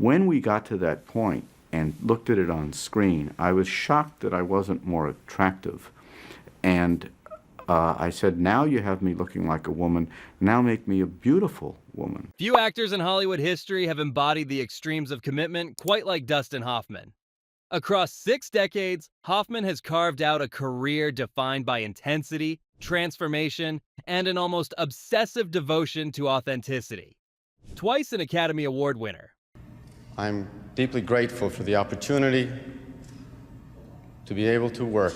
when we got to that point and looked at it on screen, I was shocked that I wasn't more attractive. And I said, now you have me looking like a woman, now make me a beautiful woman. Few actors in Hollywood history have embodied the extremes of commitment quite like Dustin Hoffman. Across 6 decades, Hoffman has carved out a career defined by intensity, transformation, and an almost obsessive devotion to authenticity. Twice an Academy Award winner. I'm deeply grateful for the opportunity to be able to work.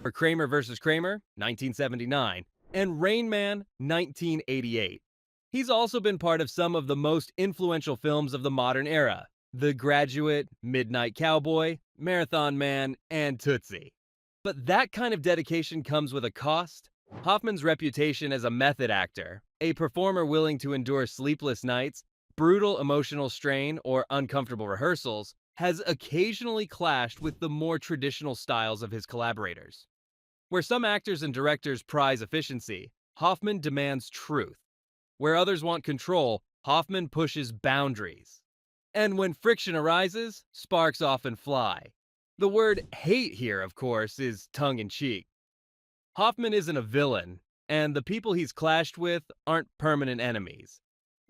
For Kramer vs. Kramer, 1979, and Rain Man, 1988. He's also been part of some of the most influential films of the modern era: The Graduate, Midnight Cowboy, Marathon Man, and Tootsie. But that kind of dedication comes with a cost. Hoffman's reputation as a method actor, a performer willing to endure sleepless nights, brutal emotional strain, or uncomfortable rehearsals, has occasionally clashed with the more traditional styles of his collaborators. Where some actors and directors prize efficiency, Hoffman demands truth. Where others want control, Hoffman pushes boundaries. And when friction arises, sparks often fly. The word hate here, of course, is tongue-in-cheek. Hoffman isn't a villain, and the people he's clashed with aren't permanent enemies.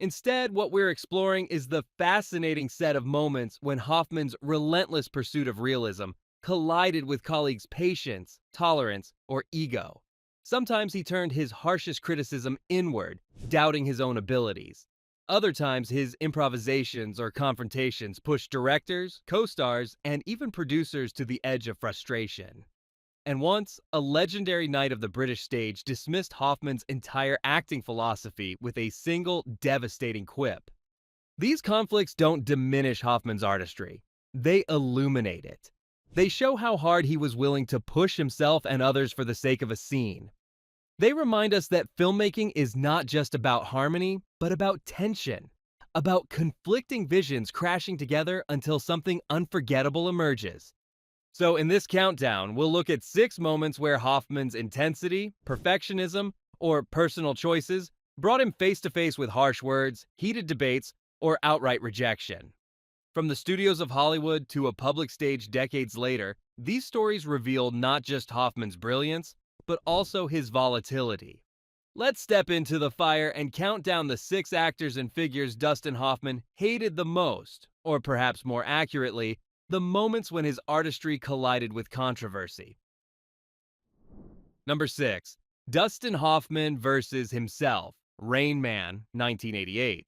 Instead, what we're exploring is the fascinating set of moments when Hoffman's relentless pursuit of realism collided with colleagues' patience, tolerance, or ego. Sometimes he turned his harshest criticism inward, doubting his own abilities. Other times, his improvisations or confrontations pushed directors, co-stars, and even producers to the edge of frustration. And once, a legendary knight of the British stage dismissed Hoffman's entire acting philosophy with a single devastating quip. These conflicts don't diminish Hoffman's artistry. They illuminate it. They show how hard he was willing to push himself and others for the sake of a scene. They remind us that filmmaking is not just about harmony, but about tension, about conflicting visions crashing together until something unforgettable emerges. So in this countdown, we'll look at 6 moments where Hoffman's intensity, perfectionism, or personal choices brought him face to face with harsh words, heated debates, or outright rejection. From the studios of Hollywood to a public stage decades later, these stories reveal not just Hoffman's brilliance, but also his volatility. Let's step into the fire and count down the 6 actors and figures Dustin Hoffman hated the most, or perhaps more accurately, the moments when his artistry collided with controversy. Number 6. Dustin Hoffman versus himself, Rain Man, 1988.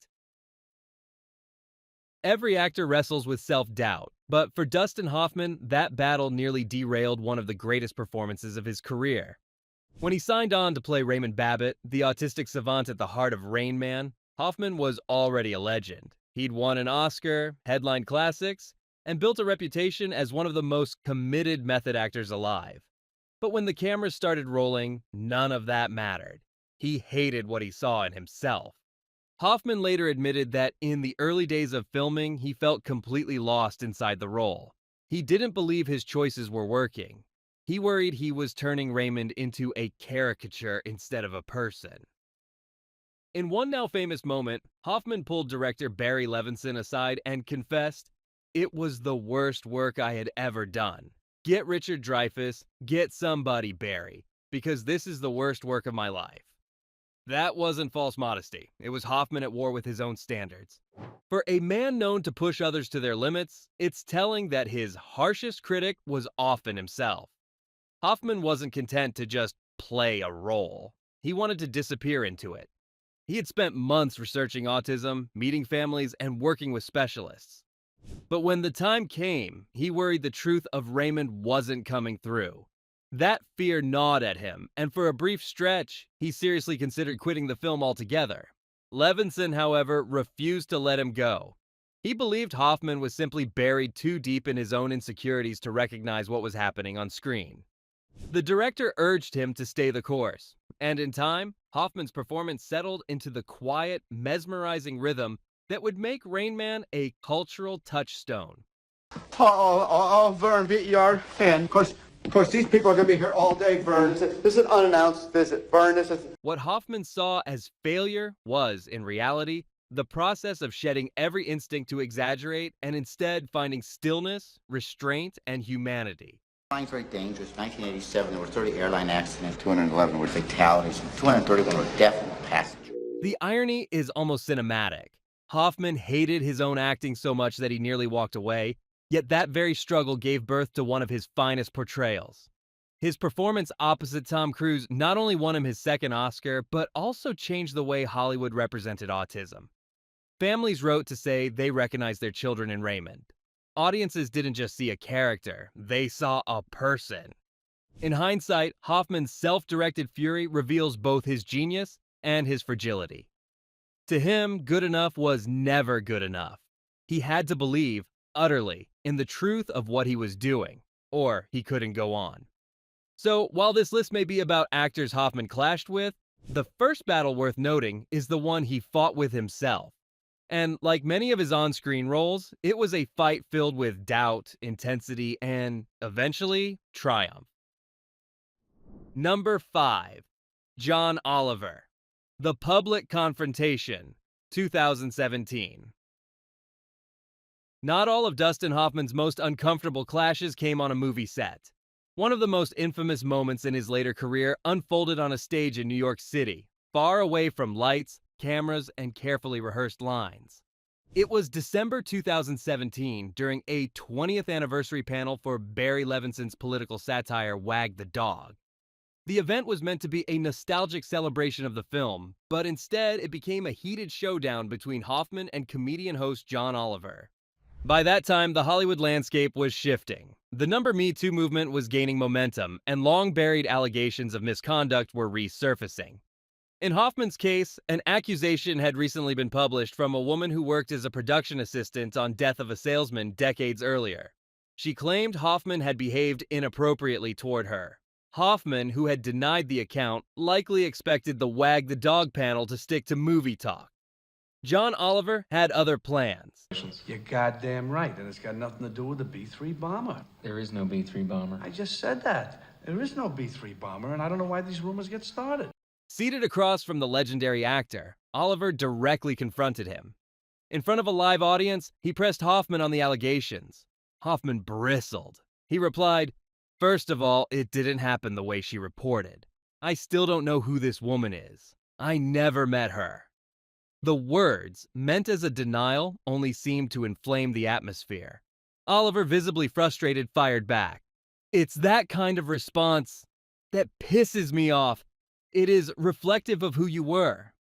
Every actor wrestles with self-doubt, but for Dustin Hoffman, that battle nearly derailed one of the greatest performances of his career. When he signed on to play Raymond Babbitt, the autistic savant at the heart of Rain Man, Hoffman was already a legend. He'd won an Oscar, headlined classics, and built a reputation as one of the most committed method actors alive. But when the cameras started rolling, none of that mattered. He hated what he saw in himself. Hoffman later admitted that in the early days of filming, he felt completely lost inside the role. He didn't believe his choices were working. He worried he was turning Raymond into a caricature instead of a person. In one now famous moment, Hoffman pulled director Barry Levinson aside and confessed, "It was the worst work I had ever done. Get Richard Dreyfuss, get somebody, Barry, because this is the worst work of my life." That wasn't false modesty. It was Hoffman at war with his own standards. For a man known to push others to their limits, it's telling that his harshest critic was often himself. Hoffman wasn't content to just play a role. He wanted to disappear into it. He had spent months researching autism, meeting families, and working with specialists. But when the time came, he worried the truth of Raymond wasn't coming through. That fear gnawed at him, and for a brief stretch, he seriously considered quitting the film altogether. Levinson, however, refused to let him go. He believed Hoffman was simply buried too deep in his own insecurities to recognize what was happening on screen. The director urged him to stay the course, and in time, Hoffman's performance settled into the quiet, mesmerizing rhythm that would make Rain Man a cultural touchstone. Vern, beat your hand. Of course, these people are going to be here all day, Vern. This is an unannounced visit. Vern, this is... What Hoffman saw as failure was, in reality, the process of shedding every instinct to exaggerate and instead finding stillness, restraint, and humanity. Flying's very dangerous. 1987, there were 30 airline accidents, 211 were fatalities, and 231 were death in passengers. The irony is almost cinematic. Hoffman hated his own acting so much that he nearly walked away, yet that very struggle gave birth to one of his finest portrayals. His performance opposite Tom Cruise not only won him his second Oscar, but also changed the way Hollywood represented autism. Families wrote to say they recognized their children in Raymond. Audiences didn't just see a character, they saw a person. In hindsight, Hoffman's self-directed fury reveals both his genius and his fragility. To him, good enough was never good enough. He had to believe, utterly, in the truth of what he was doing, or he couldn't go on. So, while this list may be about actors Hoffman clashed with, the first battle worth noting is the one he fought with himself. And like many of his on-screen roles, it was a fight filled with doubt, intensity, and, eventually, triumph. Number 5. John Oliver. The Public Confrontation, 2017. Not all of Dustin Hoffman's most uncomfortable clashes came on a movie set. One of the most infamous moments in his later career unfolded on a stage in New York City, far away from lights, cameras, and carefully rehearsed lines. It was December 2017 during a 20th anniversary panel for Barry Levinson's political satire Wag the Dog. The event was meant to be a nostalgic celebration of the film, but instead it became a heated showdown between Hoffman and comedian host John Oliver. By that time, the Hollywood landscape was shifting. The Me Too movement was gaining momentum, and long-buried allegations of misconduct were resurfacing. In Hoffman's case, an accusation had recently been published from a woman who worked as a production assistant on Death of a Salesman decades earlier. She claimed Hoffman had behaved inappropriately toward her. Hoffman, who had denied the account, likely expected the Wag the Dog panel to stick to movie talk. John Oliver had other plans. You're goddamn right, and it's got nothing to do with the B-3 bomber. There is no B-3 bomber. I just said that. There is no B-3 bomber, and I don't know why these rumors get started. Seated across from the legendary actor, Oliver directly confronted him. In front of a live audience, he pressed Hoffman on the allegations. Hoffman bristled. He replied, "First of all, it didn't happen the way she reported. I still don't know who this woman is. I never met her." The words, meant as a denial, only seemed to inflame the atmosphere. Oliver, visibly frustrated, fired back. "It's that kind of response that pisses me off. It is reflective of who you were."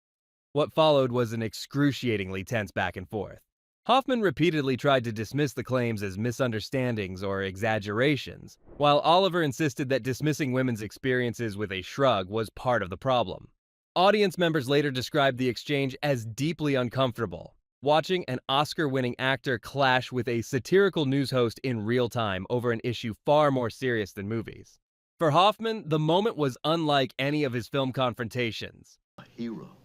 What followed was an excruciatingly tense back and forth. Hoffman repeatedly tried to dismiss the claims as misunderstandings or exaggerations, while Oliver insisted that dismissing women's experiences with a shrug was part of the problem. Audience members later described the exchange as deeply uncomfortable, watching an Oscar-winning actor clash with a satirical news host in real time over an issue far more serious than movies. For Hoffman, the moment was unlike any of his film confrontations. A hero.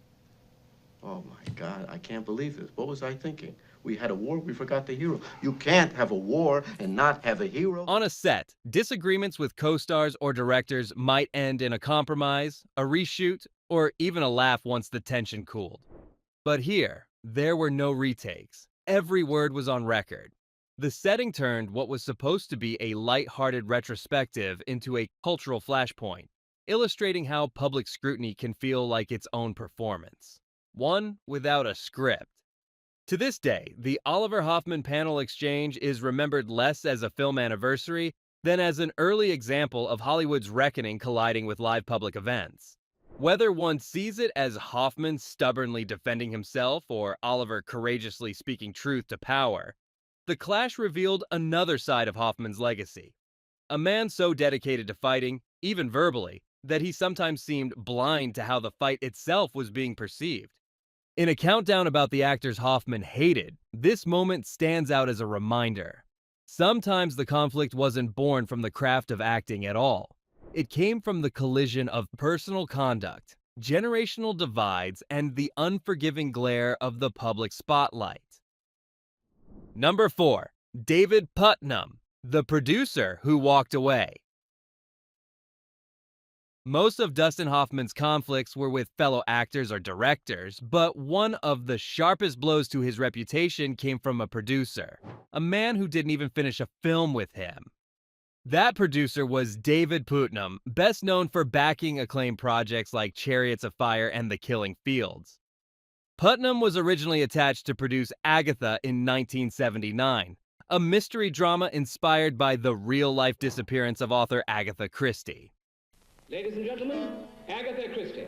Oh my God, I can't believe this. What was I thinking? We had a war, we forgot the hero. You can't have a war and not have a hero. On a set, disagreements with co-stars or directors might end in a compromise, a reshoot, or even a laugh once the tension cooled. But here, there were no retakes. Every word was on record. The setting turned what was supposed to be a light-hearted retrospective into a cultural flashpoint, illustrating how public scrutiny can feel like its own performance. One without a script. To this day, the Oliver Hoffman panel exchange is remembered less as a film anniversary than as an early example of Hollywood's reckoning colliding with live public events. Whether one sees it as Hoffman stubbornly defending himself or Oliver courageously speaking truth to power, the clash revealed another side of Hoffman's legacy. A man so dedicated to fighting, even verbally, that he sometimes seemed blind to how the fight itself was being perceived. In a countdown about the actors Hoffman hated, this moment stands out as a reminder. Sometimes the conflict wasn't born from the craft of acting at all. It came from the collision of personal conduct, generational divides, and the unforgiving glare of the public spotlight. Number 4. David Putnam, the producer who walked away. Most of Dustin Hoffman's conflicts were with fellow actors or directors, but one of the sharpest blows to his reputation came from a producer, a man who didn't even finish a film with him. That producer was David Putnam, best known for backing acclaimed projects like Chariots of Fire and The Killing Fields. Putnam was originally attached to produce Agatha in 1979, a mystery drama inspired by the real-life disappearance of author Agatha Christie. Ladies and gentlemen, Agatha Christie.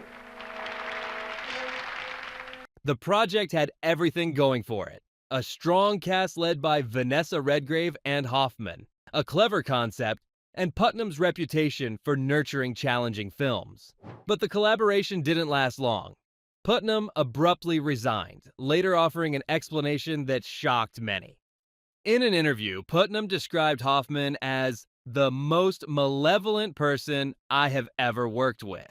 The project had everything going for it. A strong cast led by Vanessa Redgrave and Hoffman, a clever concept, and Putnam's reputation for nurturing challenging films. But the collaboration didn't last long. Putnam abruptly resigned, later offering an explanation that shocked many. In an interview, Putnam described Hoffman as the most malevolent person I have ever worked with.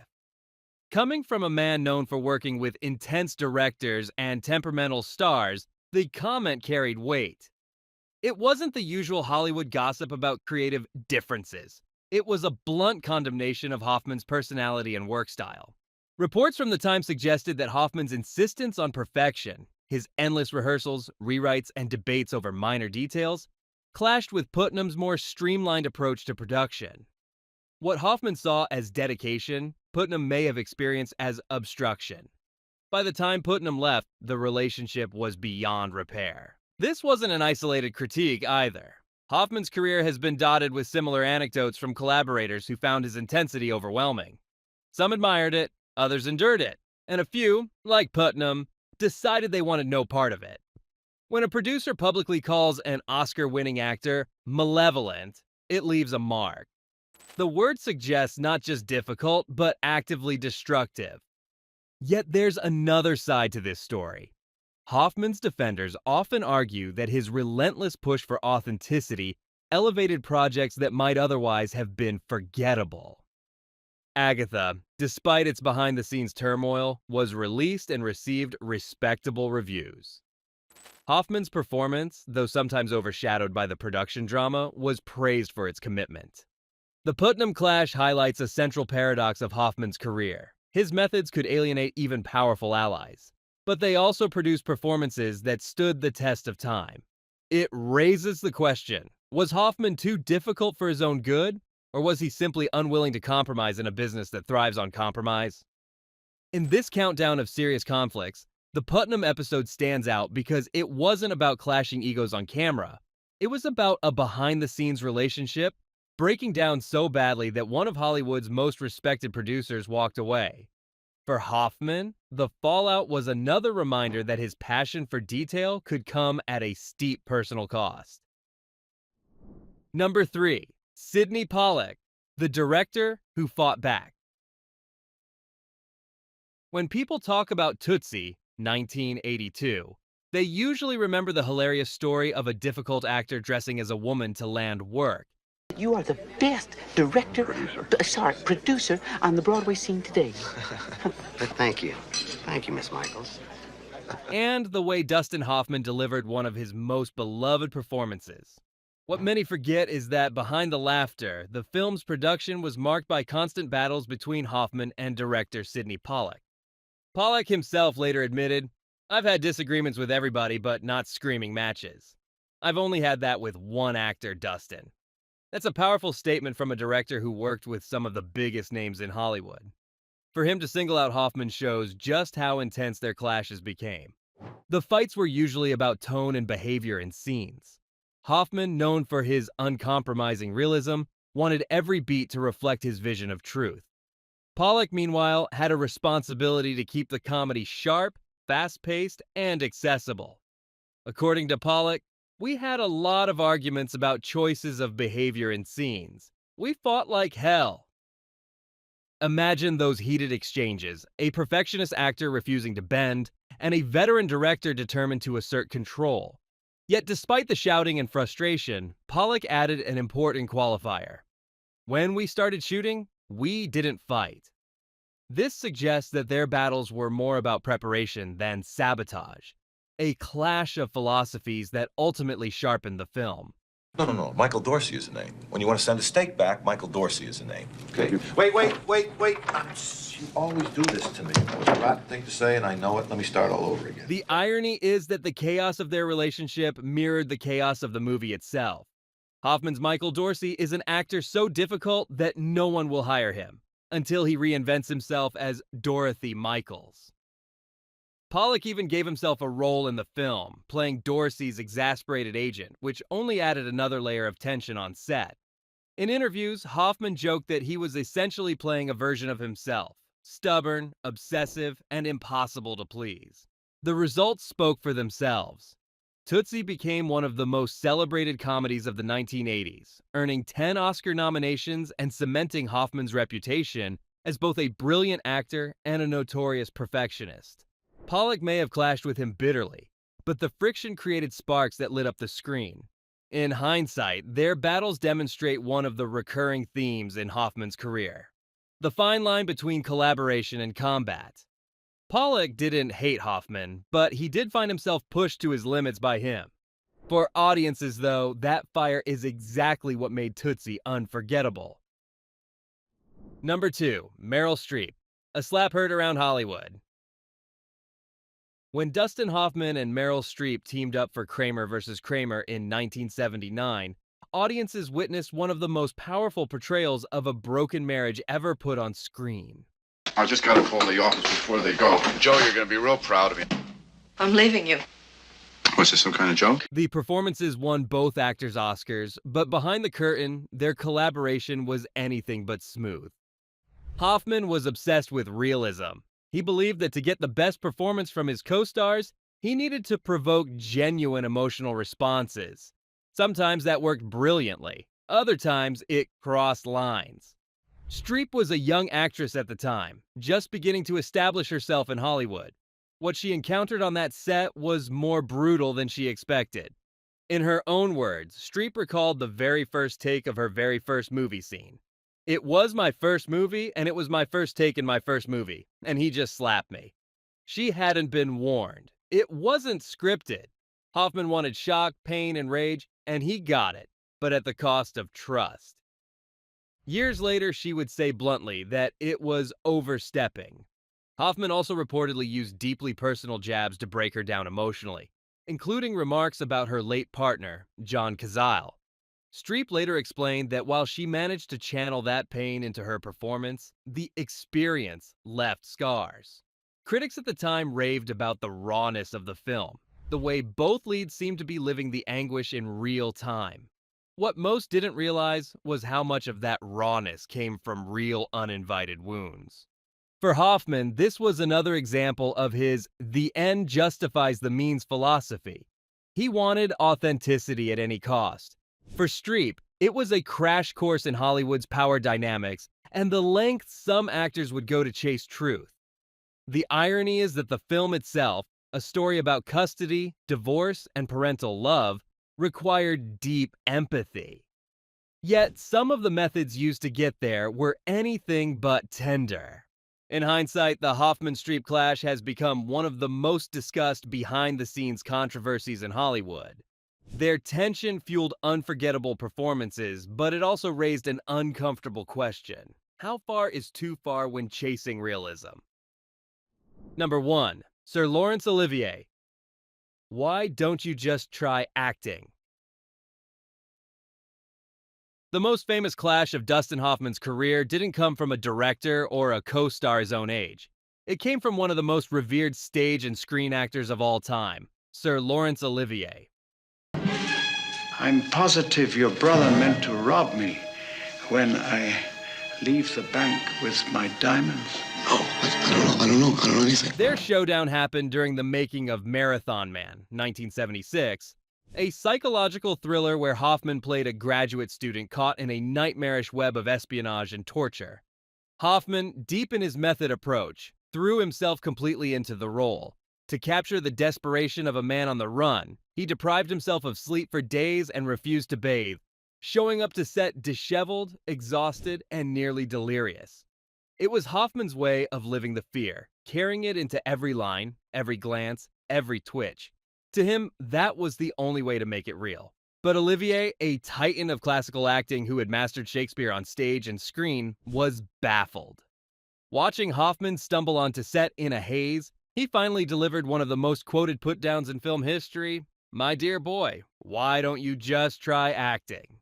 Coming from a man known for working with intense directors and temperamental stars, the comment carried weight. It wasn't the usual Hollywood gossip about creative differences. It was a blunt condemnation of Hoffman's personality and work style. Reports from the time suggested that Hoffman's insistence on perfection, his endless rehearsals, rewrites, and debates over minor details, clashed with Putnam's more streamlined approach to production. What Hoffman saw as dedication, Putnam may have experienced as obstruction. By the time Putnam left, the relationship was beyond repair. This wasn't an isolated critique either. Hoffman's career has been dotted with similar anecdotes from collaborators who found his intensity overwhelming. Some admired it, others endured it, and a few, like Putnam, decided they wanted no part of it. When a producer publicly calls an Oscar-winning actor malevolent, it leaves a mark. The word suggests not just difficult, but actively destructive. Yet there's another side to this story. Hoffman's defenders often argue that his relentless push for authenticity elevated projects that might otherwise have been forgettable. Agatha, despite its behind-the-scenes turmoil, was released and received respectable reviews. Hoffman's performance, though sometimes overshadowed by the production drama, was praised for its commitment. The Putnam clash highlights a central paradox of Hoffman's career. His methods could alienate even powerful allies, but they also produced performances that stood the test of time. It raises the question, was Hoffman too difficult for his own good, or was he simply unwilling to compromise in a business that thrives on compromise? In this countdown of serious conflicts, the Putnam episode stands out because it wasn't about clashing egos on camera. It was about a behind-the-scenes relationship breaking down so badly that one of Hollywood's most respected producers walked away. For Hoffman, the fallout was another reminder that his passion for detail could come at a steep personal cost. Number 3. Sydney Pollack, the director who fought back. When people talk about Tootsie, 1982, they usually remember the hilarious story of a difficult actor dressing as a woman to land work. You are the best producer on the Broadway scene today. Thank you. Thank you, Miss Michaels. And the way Dustin Hoffman delivered one of his most beloved performances. What many forget is that behind the laughter, the film's production was marked by constant battles between Hoffman and director Sydney Pollack. Pollack himself later admitted, "I've had disagreements with everybody, but not screaming matches. I've only had that with one actor, Dustin." That's a powerful statement from a director who worked with some of the biggest names in Hollywood. For him to single out Hoffman shows just how intense their clashes became. The fights were usually about tone and behavior in scenes. Hoffman, known for his uncompromising realism, wanted every beat to reflect his vision of truth. Pollack, meanwhile, had a responsibility to keep the comedy sharp, fast-paced, and accessible. According to Pollack, "We had a lot of arguments about choices of behavior in scenes. We fought like hell." Imagine those heated exchanges, a perfectionist actor refusing to bend, and a veteran director determined to assert control. Yet despite the shouting and frustration, Pollack added an important qualifier. "When we started shooting, we didn't fight." This suggests that their battles were more about preparation than sabotage, a clash of philosophies that ultimately sharpened the film. No. Michael Dorsey is the name. When you want to send a steak back, Michael Dorsey is the name. Okay? Wait. You always do this to me. That was a rotten thing to say, and I know it. Let me start all over again. The irony is that the chaos of their relationship mirrored the chaos of the movie itself. Hoffman's Michael Dorsey is an actor so difficult that no one will hire him, until he reinvents himself as Dorothy Michaels. Pollock even gave himself a role in the film, playing Dorsey's exasperated agent, which only added another layer of tension on set. In interviews, Hoffman joked that he was essentially playing a version of himself, stubborn, obsessive, and impossible to please. The results spoke for themselves. Tootsie became one of the most celebrated comedies of the 1980s, earning 10 Oscar nominations and cementing Hoffman's reputation as both a brilliant actor and a notorious perfectionist. Pollock may have clashed with him bitterly, but the friction created sparks that lit up the screen. In hindsight, their battles demonstrate one of the recurring themes in Hoffman's career: the fine line between collaboration and combat. Pollock didn't hate Hoffman, but he did find himself pushed to his limits by him. For audiences, though, that fire is exactly what made Tootsie unforgettable. Number 2, Meryl Streep, a slap heard around Hollywood. When Dustin Hoffman and Meryl Streep teamed up for Kramer vs. Kramer in 1979, audiences witnessed one of the most powerful portrayals of a broken marriage ever put on screen. I just gotta call the office before they go. Joe, you're gonna be real proud of me. I'm leaving you. Was this some kind of joke? The performances won both actors Oscars, but behind the curtain, their collaboration was anything but smooth. Hoffman was obsessed with realism. He believed that to get the best performance from his co-stars, he needed to provoke genuine emotional responses. Sometimes that worked brilliantly. Other times, it crossed lines. Streep was a young actress at the time, just beginning to establish herself in Hollywood. What she encountered on that set was more brutal than she expected. In her own words, Streep recalled the very first take of her very first movie scene. "It was my first movie, and it was my first take in my first movie, and he just slapped me." She hadn't been warned. It wasn't scripted. Hoffman wanted shock, pain, and rage, and he got it, but at the cost of trust. Years later, she would say bluntly that it was overstepping. Hoffman also reportedly used deeply personal jabs to break her down emotionally, including remarks about her late partner, John Cazale. Streep later explained that while she managed to channel that pain into her performance, the experience left scars. Critics at the time raved about the rawness of the film, the way both leads seemed to be living the anguish in real time. What most didn't realize was how much of that rawness came from real uninvited wounds. For Hoffman, this was another example of his "the end justifies the means" philosophy. He wanted authenticity at any cost. For Streep, it was a crash course in Hollywood's power dynamics and the lengths some actors would go to chase truth. The irony is that the film itself, a story about custody, divorce, and parental love, required deep empathy. Yet some of the methods used to get there were anything but tender. In hindsight, the Hoffman-Streep clash has become one of the most discussed behind-the-scenes controversies in Hollywood. Their tension fueled unforgettable performances, but it also raised an uncomfortable question: how far is too far when chasing realism? Number 1, Sir Laurence Olivier. Why don't you just try acting? The most famous clash of Dustin Hoffman's career didn't come from a director or a co-star his own age. It came from one of the most revered stage and screen actors of all time, Sir Laurence Olivier. I'm positive your brother meant to rob me when I leave the bank with my diamonds. I don't know anything. Their showdown happened during the making of Marathon Man, 1976, a psychological thriller where Hoffman played a graduate student caught in a nightmarish web of espionage and torture. Hoffman, deep in his method approach, threw himself completely into the role. To capture the desperation of a man on the run, he deprived himself of sleep for days and refused to bathe, showing up to set disheveled, exhausted, and nearly delirious. It was Hoffman's way of living the fear, carrying it into every line, every glance, every twitch. To him, that was the only way to make it real. But Olivier, a titan of classical acting who had mastered Shakespeare on stage and screen, was baffled. Watching Hoffman stumble onto set in a haze, he finally delivered one of the most quoted put-downs in film history. "My dear boy, why don't you just try acting?"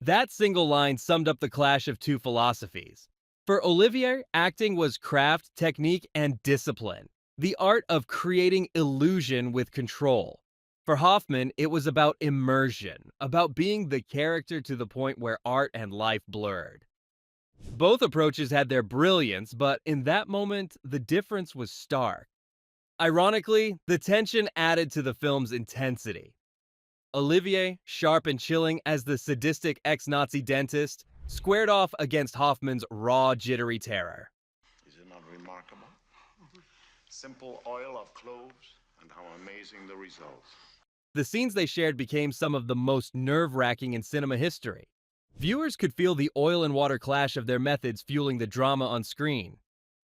That single line summed up the clash of two philosophies. For Olivier, acting was craft, technique, and discipline, the art of creating illusion with control. For Hoffman, it was about immersion, about being the character to the point where art and life blurred. Both approaches had their brilliance, but in that moment, the difference was stark. Ironically, the tension added to the film's intensity. Olivier, sharp and chilling as the sadistic ex-Nazi dentist, squared off against Hoffman's raw, jittery terror. Is it not remarkable? Simple oil of cloves, and how amazing the results. The scenes they shared became some of the most nerve-wracking in cinema history. Viewers could feel the oil and water clash of their methods fueling the drama on screen.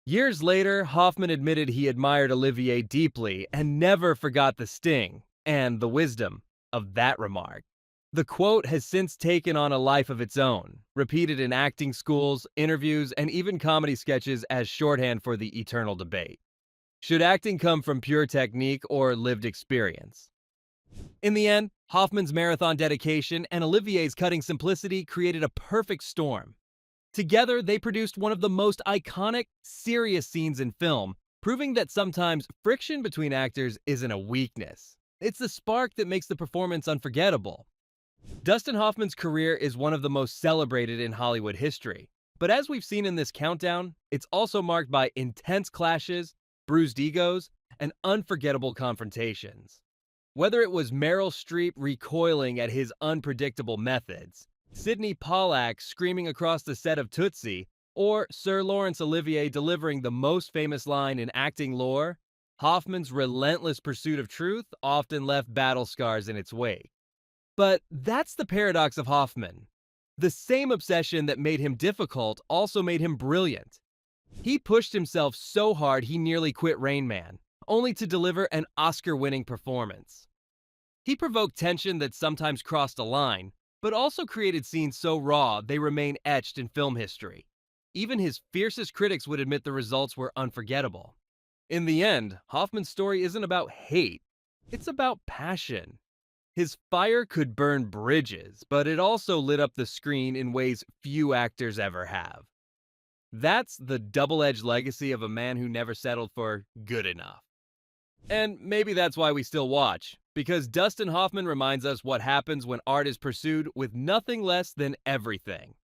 Years later, Hoffman admitted he admired Olivier deeply and never forgot the sting and the wisdom of that remark. The quote has since taken on a life of its own, repeated in acting schools, interviews, and even comedy sketches as shorthand for the eternal debate. Should acting come from pure technique or lived experience? In the end, Hoffman's marathon dedication and Olivier's cutting simplicity created a perfect storm. Together, they produced one of the most iconic, serious scenes in film, proving that sometimes friction between actors isn't a weakness. It's the spark that makes the performance unforgettable. Dustin Hoffman's career is one of the most celebrated in Hollywood history, but as we've seen in this countdown, it's also marked by intense clashes, bruised egos, and unforgettable confrontations. Whether it was Meryl Streep recoiling at his unpredictable methods, Sidney Pollack screaming across the set of Tootsie, or Sir Laurence Olivier delivering the most famous line in acting lore, Hoffman's relentless pursuit of truth often left battle scars in its wake. But that's the paradox of Hoffman. The same obsession that made him difficult also made him brilliant. He pushed himself so hard he nearly quit Rain Man, only to deliver an Oscar-winning performance. He provoked tension that sometimes crossed a line, but also created scenes so raw they remain etched in film history. Even his fiercest critics would admit the results were unforgettable. In the end, Hoffman's story isn't about hate, it's about passion. His fire could burn bridges, but it also lit up the screen in ways few actors ever have. That's the double-edged legacy of a man who never settled for good enough. And maybe that's why we still watch, because Dustin Hoffman reminds us what happens when art is pursued with nothing less than everything.